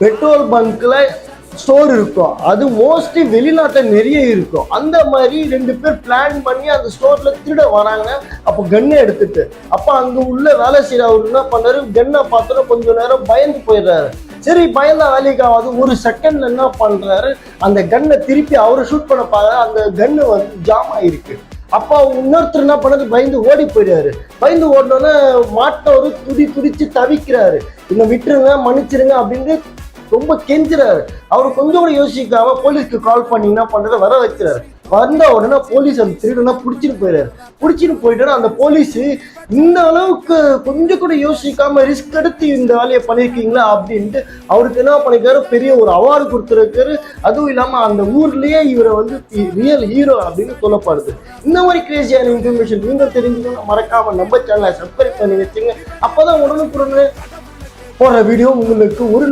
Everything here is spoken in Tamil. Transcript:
பெட்ரோல் பங்க்ல ஸ்டோர் இருக்கும். அது மோஸ்ட்லி வெளிநாட்டில் நிறைய இருக்கும். அந்த மாதிரி 2 பேர் பிளான் பண்ணி அந்த ஸ்டோர்ல திருட வராங்க. அப்போ கன்னை எடுத்துட்டு அப்போ அங்க உள்ள வேலை செய்யற அவர் என்ன பண்ணாரு, கன்னை பார்த்தோன்னா கொஞ்ச நேரம் பயந்து போயிடுறாரு. சரி பயந்தா வேலைக்கு ஆகாது, ஒரு செகண்ட்ல என்ன பண்றாரு, அந்த கன்னை திருப்பி அவரை ஷூட் பண்ண பாரு, அந்த கன்னு வந்து ஜாம் ஆயிருக்கு. அப்போ இன்னொருத்தர் என்ன பண்ணது, பயந்து ஓடி போயிடுறாரு. பயந்து ஓடினோன்னே மாட்டவரு துடிச்சு தவிக்கிறாரு. இன்னும் விட்டுருங்க மன்னிச்சிருங்க அப்படின்னு ரொம்ப கெஞ்சுறாரு. அவரு கொஞ்சம் கூட யோசிக்காம போலீஸ்க்கு கால் பண்ணி என்ன பண்றாரு, வர வச்சுறாரு. வந்த உடனே போலீஸ் அந்த திருடனா பிடிச்சிட்டு போயிடாரு. பிடிச்சிட்டு போயிட்டாரு. அந்த போலீஸ் இந்த அளவுக்கு கொஞ்சம் கூட யோசிக்காம ரிஸ்க் எடுத்து இந்த வேலையை பண்ணிருக்கீங்களா அப்படின்ட்டு அவருக்கு என்ன பண்ணிருக்காரு, பெரிய ஒரு அவார்டு கொடுத்துருக்காரு. அதுவும் இல்லாம அந்த ஊர்லயே இவரை வந்து ரியல் ஹீரோ அப்படின்னு சொல்லப்படுது. இந்த மாதிரி கிரேசியான இன்ஃபர்மேஷன் நீங்க தெரிஞ்சுக்கணும், மறக்காம நம்ம சேனலை சப்ஸ்கிரைப் பண்ணி வச்சுங்க. அப்பதான் உடனுக்குடனே போடுற வீடியோ உங்களுக்கு ஒரு